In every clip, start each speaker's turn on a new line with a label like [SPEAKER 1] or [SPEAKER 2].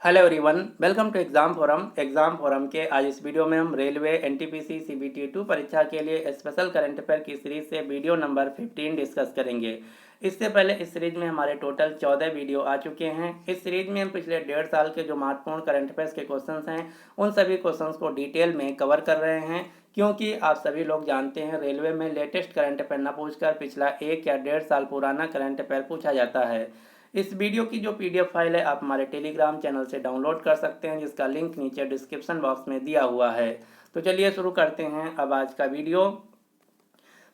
[SPEAKER 1] Hello everyone, welcome to exam forum के आज इस वीडियो में हम रेलवे एनटीपीसी सीबीटी 2 परीक्षा के लिए स्पेशल करंट अफेयर की सीरीज से वीडियो नंबर 15 डिस्कस करेंगे। इससे पहले इस सीरीज में हमारे टोटल 14 वीडियो आ चुके हैं। इस सीरीज में हम पिछले 1.5 साल के जो महत्वपूर्ण करंट अफेयर्स के क्वेश्चंस हैं उन सभी क्वेश्चंस को डिटेल में कवर कर रहे हैं, क्योंकि आप सभी लोग जानते हैं रेलवे में लेटेस्ट करंट अफेयर न पूछकर पिछला 1 या 1.5 साल पुराना करंट अफेयर पूछा जाता है। इस वीडियो की जो पीडीएफ फाइल है आप हमारे टेलीग्राम चैनल से डाउनलोड कर सकते हैं, जिसका लिंक नीचे डिस्क्रिप्शन बॉक्स में दिया हुआ है। तो चलिए शुरू करते हैं अब आज का वीडियो।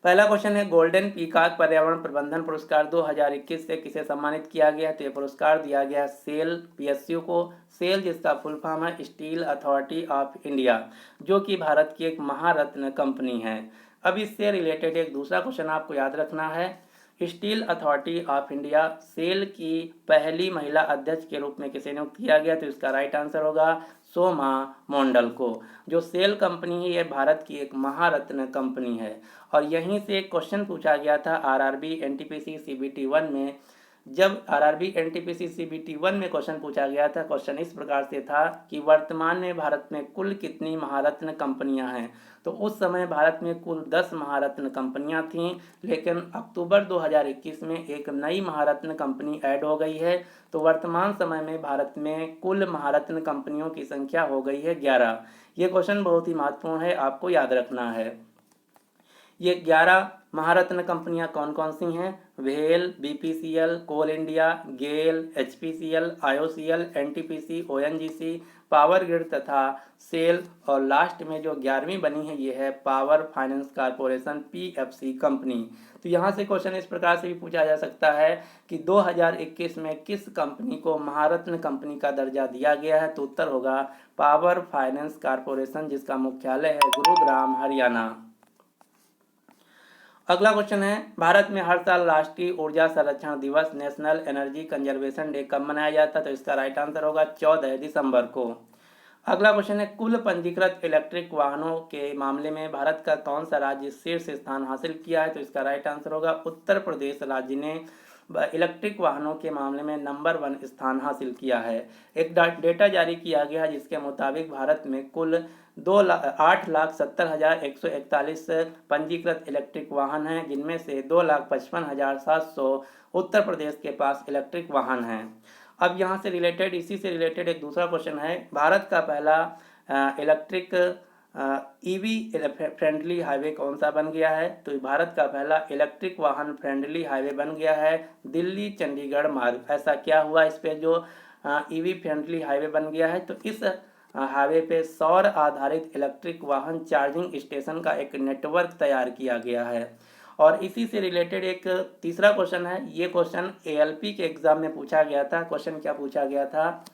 [SPEAKER 1] पहला क्वेश्चन है, गोल्डन पीकॉक पर्यावरण प्रबंधन पुरस्कार 2021 से किसे सम्मानित किया गया है? तो ये पुरस्कार दिया गया सेल पीएसयू को। सेल जिसका फुल फॉर्म है स्टील अथॉरिटी ऑफ इंडिया, जो कि भारत की एक महारत्न कंपनी है। अब इससे रिलेटेड एक दूसरा क्वेश्चन आपको याद रखना है। Steel authority of India SAIL की पहली महिला अध्यक्ष के रूप में किसे नियुक्त किया गया? तो इसका राइट आंसर होगा सोमा मोंडल को। जो सेल कंपनी है ये भारत की एक महारत्न कंपनी है। और यहीं से एक क्वेश्चन पूछा गया था आरआरबी एनटीपीसी सीबीटी 1 में। जब आरआरबी एनटीपीसी सीबीटी 1 में क्वेश्चन पूछा गया था, क्वेश्चन इस प्रकार से था कि वर्तमान में भारत में कुल कितनी महारत्न कंपनियां हैं? तो उस समय भारत में कुल 10 महारत्न कंपनियां थीं, लेकिन अक्टूबर 2021 में एक नई महारत्न कंपनी ऐड हो गई है। तो वर्तमान समय में भारत में कुल महारत्न कंपनियों की संख्या हो गई है 11। ये क्वेश्चन बहुत ही महत्वपूर्ण है, आपको याद रखना है। ये 11 महारत्न कंपनियां कौन कौन सी हैं? Well, BPCL, Coal India, GAIL, HPCL, IOCL, NTPC, ONGC, Power Grid तथा सेल। और लास्ट में जो 11वीं बनी है ये है Power Finance Corporation PFC company. तो यहाँ से क्वेश्चन इस प्रकार से भी पूछा जा सकता है कि 2021 में किस कंपनी को महारत्न कंपनी का दर्जा दिया गया है? तो उत्तर होगा पावर फाइनेंस कॉर्पोरेशन, जिसका मुख्यालय है गुरुग्राम, हरियाणा। अगला क्वेश्चन है, भारत में हर साल राष्ट्रीय ऊर्जा संरक्षण दिवस नेशनल एनर्जी कंजर्वेशन डे कब मनाया जाता है? तो इसका राइट आंसर होगा 14 दिसंबर को। अगला क्वेश्चन है, कुल पंजीकृत इलेक्ट्रिक वाहनों के मामले में भारत का कौन सा राज्य शीर्ष स्थान हासिल किया है? तो इसका राइट आंसर होगा उत्तर प्रदेश राज्य ने इलेक्ट्रिक वाहनों के मामले में नंबर 1 स्थान हासिल किया है। एक डेटा जारी किया गया है जिसके मुताबिक भारत में कुल 8,70,141 पंजीकृत इलेक्ट्रिक वाहन हैं, जिनमें से 2,55,700 उत्तर प्रदेश के पास इलेक्ट्रिक वाहन हैं। अब यहाँ से रिलेटेड इसी से रिलेटेड एक दूसरा क्वेश्चन है, भारत का पहला इलेक्ट्रिक ईवी फ्रेंडली हाईवे कौन सा बन गया है? तो भारत का पहला इलेक्ट्रिक वाहन फ्रेंडली हाईवे बन गया है दिल्ली चंडीगढ़ मार्ग। ऐसा क्या हुआ इस पे जो ईवी फ्रेंडली हाईवे बन गया है? तो इस हाईवे पे सौर आधारित इलेक्ट्रिक वाहन चार्जिंग स्टेशन का एक नेटवर्क तैयार किया गया है। और इसी से रिलेटेड एक तीसरा क्वेश्चन है। ये क्वेश्चन एएलपी के एग्जाम में पूछा गया था। क्वेश्चन क्या पूछा गया था?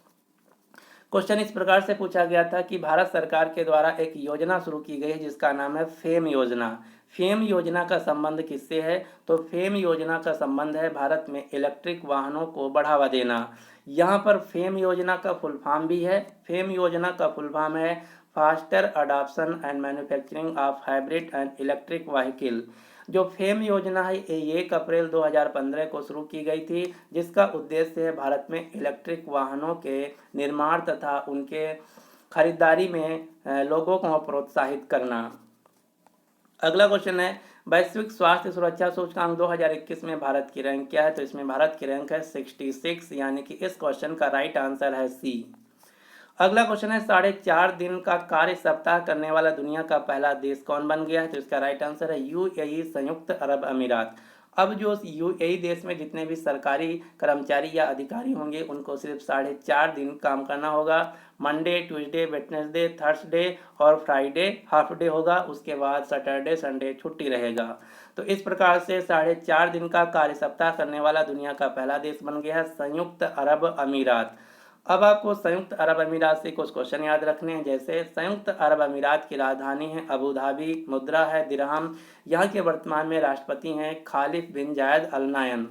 [SPEAKER 1] क्वेश्चन इस प्रकार से पूछा गया था कि भारत सरकार के द्वारा एक योजना शुरू की गई है जिसका नाम है फेम योजना। फेम योजना का संबंध किससे है? तो फेम योजना का संबंध है भारत में इलेक्ट्रिक वाहनों को बढ़ावा देना। यहाँ पर फेम योजना का फुल फॉर्म भी है। फेम योजना का फुल फॉर्म है faster adoption and manufacturing of hybrid and electric vehicle. जो फेम योजना है ये 1 अप्रैल 2015 को शुरू की गई थी, जिसका उद्देश्य है भारत में इलेक्ट्रिक वाहनों के निर्माण तथा उनके खरीदारी में लोगों को प्रोत्साहित करना। अगला क्वेश्चन है, वैश्विक स्वास्थ्य सुरक्षा सूचकांक 2021 में भारत की रैंक क्या है? तो इसमें भारत की रैंक है 66, यानी कि इस क्वेश्चन का राइट आंसर है सी। अगला क्वेश्चन है, 4.5 दिन का कार्य सप्ताह करने वाला दुनिया का पहला देश कौन बन गया है? तो इसका राइट आंसर है यूएई, संयुक्त अरब अमीरात। अब जो यूएई देश में जितने भी सरकारी कर्मचारी या अधिकारी होंगे उनको सिर्फ 4.5 दिन काम करना होगा। मंडे, ट्यूसडे, वेडनेसडे, थर्सडे और फ्राइडे हाफ डे होगा। उसके बाद सैटरडे संडे छुट्टी रहेगा। तो इस प्रकार से 4.5 दिन का कार्य सप्ताह करने वाला दुनिया का पहला देश बन गया है संयुक्त अरब अमीरात। अब आपको संयुक्त अरब अमीरात से कुछ क्वेश्चन याद रखने हैं, जैसे संयुक्त अरब अमीरात की राजधानी है अबू धाबी, मुद्रा है दिरहम, यहाँ के वर्तमान में राष्ट्रपति हैं खालिद बिन जायद अल नायन।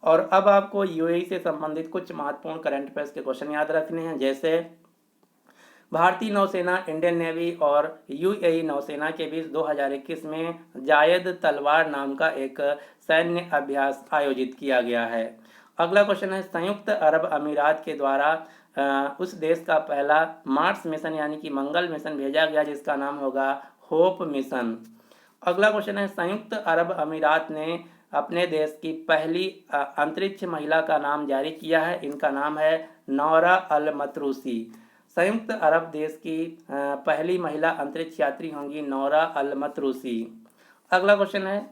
[SPEAKER 1] और अब आपको यूएई से संबंधित कुछ महत्वपूर्ण करंट अफेयर्स के क्वेश्चन याद रखने हैं, जैसे भारतीय नौसेना, इंडियन नेवी और यूएई नौसेना के बीच 2021 में जायद तलवार नाम का एक सैन्य अभ्यास आयोजित किया गया है। अगला क्वेश्चन है संयुक्त अरब अमीरात के द्वारा उस देश का पहला मार्स मिशन यानी कि मंगल मिशन भेजा गया जिसका नाम होगा होप मिशन। अगला क्वेश्चन है संयुक्त अरब अमीरात ने अपने देश की पहली अंतरिक्ष महिला का नाम जारी किया है, इनका नाम है नौरा अल मतरूसी। संयुक्त अरब देश की पहली महिला अंतरिक्ष यात्री होंगी नौरा अल मतरूसी। अगला क्वेश्चन है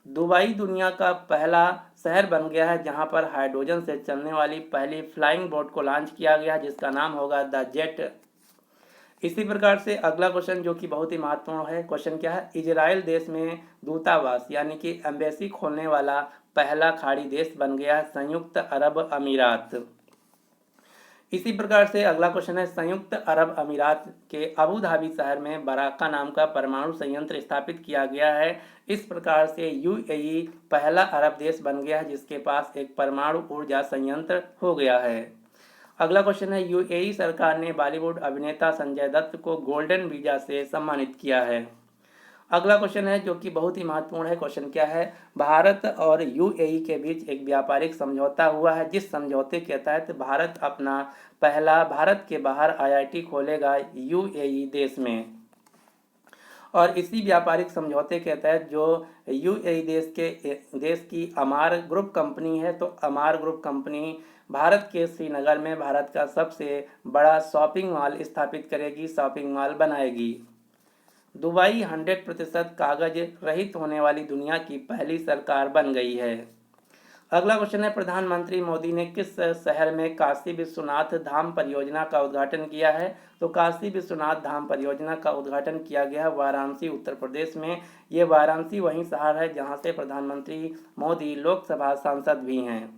[SPEAKER 1] दुबई दुनिया का पहला शहर बन गया है जहां पर हाइड्रोजन से चलने वाली पहली फ्लाइंग बोट को लॉन्च किया गया जिसका नाम होगा द जेट। इसी प्रकार से अगला क्वेश्चन जो कि बहुत ही महत्वपूर्ण है, क्वेश्चन क्या है, इजराइल देश में दूतावास यानी कि एम्बेसी खोलने वाला पहला खाड़ी देश बन गया संयुक्त अरब अमीरात। इसी प्रकार से अगला क्वेश्चन है संयुक्त अरब अमीरात के अबू धाबी शहर में बराका नाम का परमाणु संयंत्र स्थापित किया गया है। इस प्रकार से यूएई पहला अरब देश बन गया है जिसके पास एक परमाणु ऊर्जा संयंत्र हो गया है। अगला क्वेश्चन है यूएई सरकार ने बॉलीवुड अभिनेता संजय दत्त को गोल्डन वीजा से सम्मानित किया है। अगला क्वेश्चन है जो कि बहुत ही महत्वपूर्ण है, क्वेश्चन क्या है, भारत और यूएई के बीच एक व्यापारिक समझौता हुआ है जिस समझौते के तहत भारत अपना पहला भारत के बाहर आईआईटी खोलेगा यूएई देश में। और इसी व्यापारिक समझौते के तहत जो यूएई देश की अमार ग्रुप कंपनी है, तो अमार ग्रुप कंपनी भारत के श्रीनगर में भारत का सबसे बड़ा शॉपिंग मॉल स्थापित करेगी, शॉपिंग मॉल बनाएगी। दुबई 100% कागज रहित होने वाली दुनिया की पहली सरकार बन गई है। अगला क्वेश्चन है प्रधानमंत्री मोदी ने किस शहर में काशी विश्वनाथ धाम परियोजना का उद्घाटन किया है, तो काशी विश्वनाथ धाम परियोजना का उद्घाटन किया गया है वाराणसी उत्तर प्रदेश में। ये वाराणसी वही शहर है जहां से प्रधानमंत्री मोदी लोकसभा सांसद भी हैं।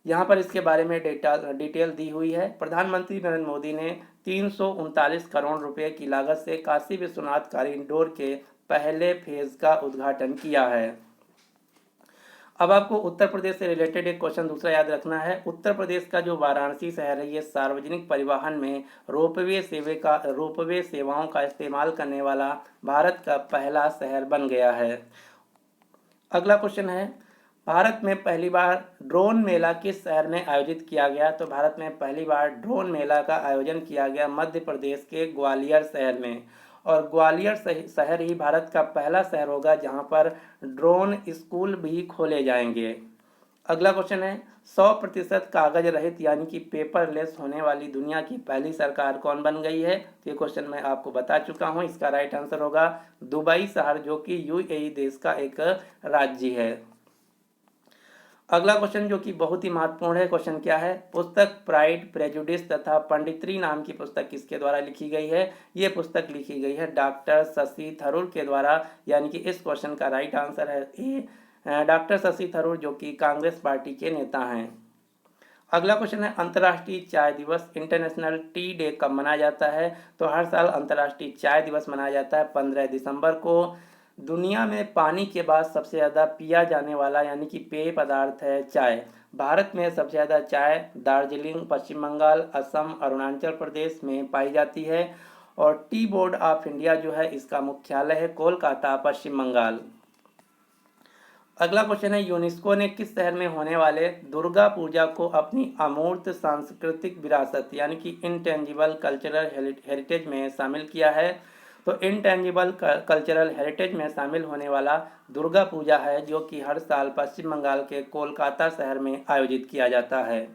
[SPEAKER 1] यहाँ पर इसके बारे में डिटेल दी हुई है। प्रधानमंत्री नरेंद्र मोदी ने 339 करोड़ रुपए की लागत से काशी विश्वनाथ कॉरिडोर के पहले फेज का उद्घाटन किया है। अब आपको उत्तर प्रदेश से रिलेटेड एक क्वेश्चन दूसरा याद रखना है। उत्तर प्रदेश का जो वाराणसी शहर है ये सार्वजनिक परिवहन में रोपवे सेवाओं का इस्तेमाल करने वाला भारत का पहला शहर बन गया है। अगला क्वेश्चन है भारत में पहली बार ड्रोन मेला किस शहर में आयोजित किया गया, तो भारत में पहली बार ड्रोन मेला का आयोजन किया गया मध्य प्रदेश के ग्वालियर शहर में। और ग्वालियर शहर ही भारत का पहला शहर होगा जहां पर ड्रोन स्कूल भी खोले जाएंगे। अगला क्वेश्चन है 100% कागज रहित यानी कि पेपरलेस होने वाली दुनिया की पहली सरकार कौन बन गई है, ये क्वेश्चन मैं आपको बता चुका हूं। इसका राइट आंसर होगा दुबई शहर जो कि यूएई देश का एक राज्य है। अगला क्वेश्चन जो कि बहुत ही महत्वपूर्ण है, क्वेश्चन क्या है, पुस्तक प्राइड प्रेजुडिस तथा पंडित्री नाम की पुस्तक किसके द्वारा लिखी गई है, ये पुस्तक लिखी गई है डॉक्टर शशि थरूर के द्वारा, यानी कि इस क्वेश्चन का राइट आंसर है ए डॉक्टर शशि थरूर जो कि कांग्रेस पार्टी के नेता हैं। अगला क्वेश्चन है अंतर्राष्ट्रीय चाय दिवस इंटरनेशनल टी डे कब मनाया जाता है, तो हर साल अंतर्राष्ट्रीय चाय दिवस मनाया जाता है 15 दिसंबर को। दुनिया में पानी के बाद सबसे ज़्यादा पिया जाने वाला यानी कि पेय पदार्थ है चाय। भारत में सबसे ज़्यादा चाय दार्जिलिंग, पश्चिम बंगाल, असम, अरुणाचल प्रदेश में पाई जाती है। और टी बोर्ड ऑफ इंडिया जो है इसका मुख्यालय है कोलकाता, पश्चिम बंगाल। अगला क्वेश्चन है यूनेस्को ने किस शहर में होने वाले दुर्गा पूजा को अपनी अमूर्त सांस्कृतिक विरासत यानी कि इंटेंजिबल कल्चरल हेरिटेज में शामिल किया है, तो इंटेंजिबल कल्चरल हेरिटेज में शामिल होने वाला दुर्गा पूजा है जो कि हर साल पश्चिम बंगाल के कोलकाता शहर में आयोजित किया जाता है।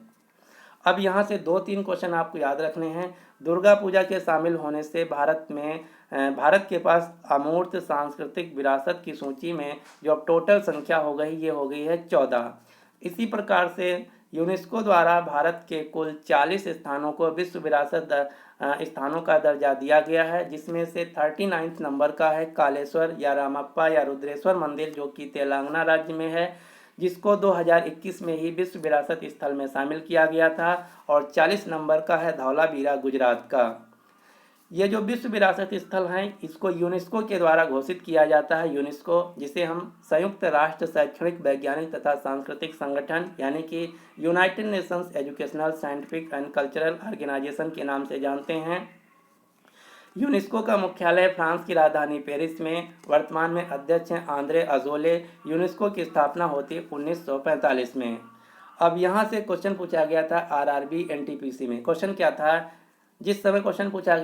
[SPEAKER 1] अब यहाँ से 2-3 क्वेश्चन आपको याद रखने हैं। दुर्गा पूजा के शामिल होने से भारत के पास अमूर्त सांस्कृतिक विरासत की सूची में जो अब टोटल संख्या हो गई ये हो गई है 14। इसी प्रकार से यूनेस्को द्वारा भारत के कुल 40 स्थानों को विश्व विरासत स्थानों का दर्जा दिया गया है, जिसमें से 39 नंबर का है कालेश्वर या रामप्पा या रुद्रेश्वर मंदिर जो कि तेलंगाना राज्य में है, जिसको 2021 में ही विश्व विरासत स्थल में शामिल किया गया था। और 40 नंबर का है धौलावीरा गुजरात का। ये जो विश्व विरासत स्थल हैं इसको यूनेस्को के द्वारा घोषित किया जाता है। यूनेस्को जिसे हम संयुक्त राष्ट्र शैक्षणिक वैज्ञानिक तथा सांस्कृतिक संगठन यानी कि United Nations Educational Scientific and Cultural Organization के नाम से जानते हैं। यूनेस्को का मुख्यालय फ्रांस की राजधानी पेरिस में। वर्तमान में अध्यक्ष हैं आंद्रे अजोले। यूनेस्को की स्थापना होती 1945 में। अब यहाँ से क्वेश्चन पूछा गया था आरआरबी एनटीपीसी में। क्वेश्चन क्या था, जिस समय क्वेश्चन पूछा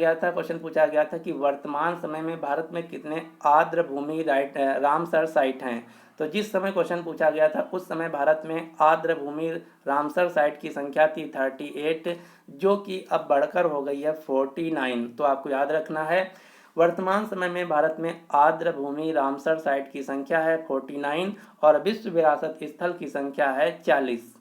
[SPEAKER 1] गया था कि वर्तमान समय में भारत में कितने आर्द्र भूमि रामसर साइट हैं। तो जिस समय क्वेश्चन पूछा गया था उस समय भारत में आर्द्र भूमि रामसर साइट की संख्या थी 38, जो कि अब बढ़कर हो गई है 49। तो आपको याद रखना है, वर्तमान समय में भारत में आर्द्र भूमि रामसर साइट की संख्या है 49 और विश्व विरासत स्थल की संख्या है 40।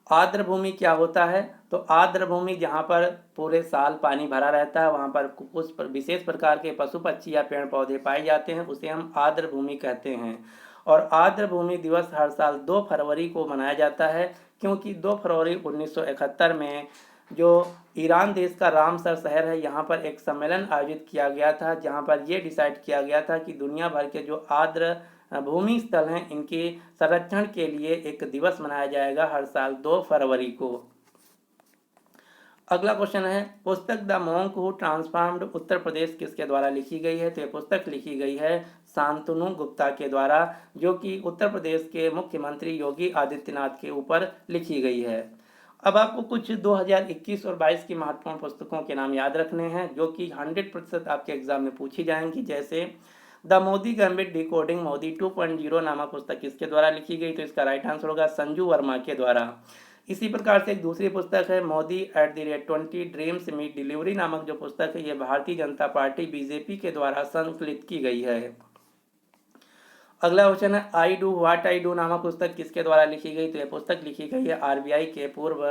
[SPEAKER 1] आर्द्र भूमि क्या होता है, तो आर्द्र भूमि जहाँ पर पूरे साल पानी भरा रहता है, वहाँ पर कुछ विशेष प्रकार के पशु पक्षी या पेड़ पौधे पाए जाते हैं, उसे हम आर्द्र भूमि कहते हैं। और आर्द्र भूमि दिवस हर साल 2 फरवरी को मनाया जाता है, क्योंकि 2 फरवरी 1971 में जो ईरान देश का रामसर शहर है, यहाँ पर एक सम्मेलन आयोजित किया गया था, जहाँ पर ये डिसाइड किया गया था कि दुनिया भर के जो आर्द्र भूमि स्थल हैं, इनके संरक्षण के लिए एक दिवस मनाया जाएगा हर साल 2 फरवरी को। अगला क्वेश्चन है, पुस्तक the monk who transformed Uttar Pradesh किसके द्वारा लिखी गई है। तो ये पुस्तक लिखी गई है शांतनु गुप्ता के द्वारा, जो कि उत्तर प्रदेश के मुख्यमंत्री योगी आदित्यनाथ के ऊपर लिखी गई है। अब आपको कुछ 2021 और 22 की महत्वपूर्ण पुस्तकों के नाम याद रखने हैं, जो कि 100% आपके एग्जाम में पूछी जाएंगी। जैसे the Modi gambit decoding Modi 2.0 नामक पुस्तक किसके द्वारा लिखी गई। तो इसका राइट आंसर होगा संजू वर्मा के द्वारा। इसी प्रकार से एक दूसरी पुस्तक है मोदी @20 ड्रीम्स मीट डिलीवरी नामक जो पुस्तक है, ये भारतीय जनता पार्टी बीजेपी के द्वारा संकलित की गई है। अगला क्वेश्चन है, I do what I do नामक पुस्तक किसके द्वारा लिखी गई। तो यह पुस्तक लिखी गई है आरबीआई के पूर्व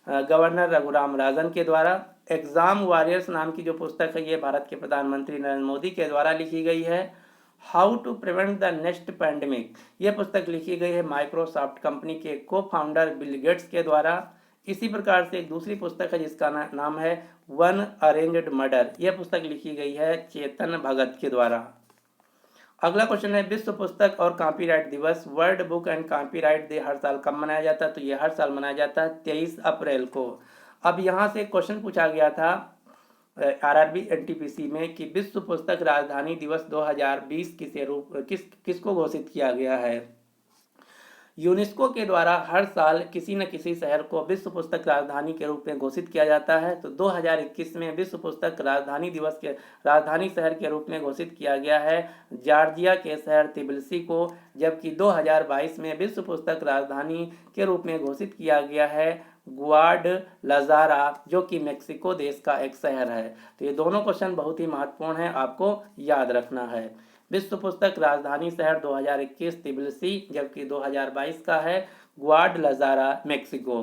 [SPEAKER 1] गवर्नर रघुराम राजन के द्वारा। एग्जाम वॉरियर्स नाम की जो पुस्तक है, ये भारत के प्रधानमंत्री नरेंद्र मोदी के द्वारा लिखी गई है। How to prevent the next pandemic, ये पुस्तक लिखी गई है माइक्रोसॉफ्ट कंपनी के को फाउंडर बिल गेट्स के द्वारा। इसी प्रकार से एक दूसरी पुस्तक है जिसका नाम है वन अरेंज्ड मर्डर, यह पुस्तक लिखी गई है चेतन भगत के द्वारा। अगला क्वेश्चन है, विश्व पुस्तक और कॉपीराइट दिवस world book and copyright day हर साल कब मनाया जाता है। तो ये हर साल मनाया जाता है 23 अप्रैल को। अब यहाँ से क्वेश्चन पूछा गया था आरआरबी एनटीपीसी में कि विश्व पुस्तक राजधानी दिवस 2020 किसको घोषित किया गया है। यूनेस्को के द्वारा हर साल किसी न किसी शहर को विश्व पुस्तक राजधानी के रूप में घोषित किया जाता है। तो 2021 में विश्व पुस्तक राजधानी दिवस के राजधानी शहर के रूप में घोषित किया गया है जॉर्जिया के शहर तिबिलिसी को, जबकि 2022 में विश्व पुस्तक राजधानी के रूप में घोषित किया गया है ग्वाडलाजारा, जो कि मेक्सिको देश का एक शहर है। तो ये दोनों क्वेश्चन बहुत ही महत्वपूर्ण है, आपको याद रखना है। विश्व पुस्तक राजधानी शहर 2021 तिबिलिसी, जबकि 2022 का है ग्वाडलाजारा मेक्सिको।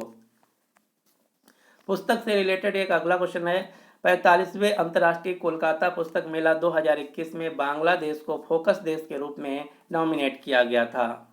[SPEAKER 1] पुस्तक से रिलेटेड एक अगला क्वेश्चन है, 45वें अंतर्राष्ट्रीय कोलकाता पुस्तक मेला 2021 में बांग्लादेश को फोकस देश के रूप में नॉमिनेट किया गया था।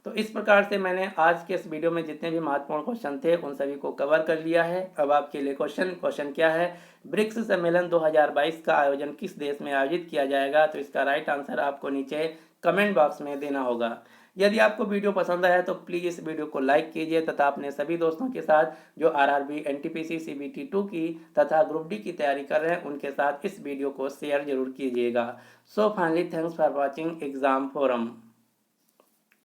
[SPEAKER 1] तो इस प्रकार से मैंने आज के इस वीडियो में जितने भी महत्वपूर्ण क्वेश्चन थे उन सभी को कवर कर लिया है। अब आपके लिए क्वेश्चन क्या है, ब्रिक्स सम्मेलन 2022 का आयोजन किस देश में आयोजित किया जाएगा। तो इसका राइट आंसर आपको नीचे कमेंट बॉक्स में देना होगा। यदि आपको वीडियो पसंद आया तो प्लीज़ इस वीडियो को लाइक कीजिए तथा अपने सभी दोस्तों के साथ जो आरआरबी एनटीपीसी सीबीटी 2 की तथा ग्रुप डी की तैयारी कर रहे हैं उनके साथ इस वीडियो को शेयर जरूर कीजिएगा। So finally thanks for watching exam forum.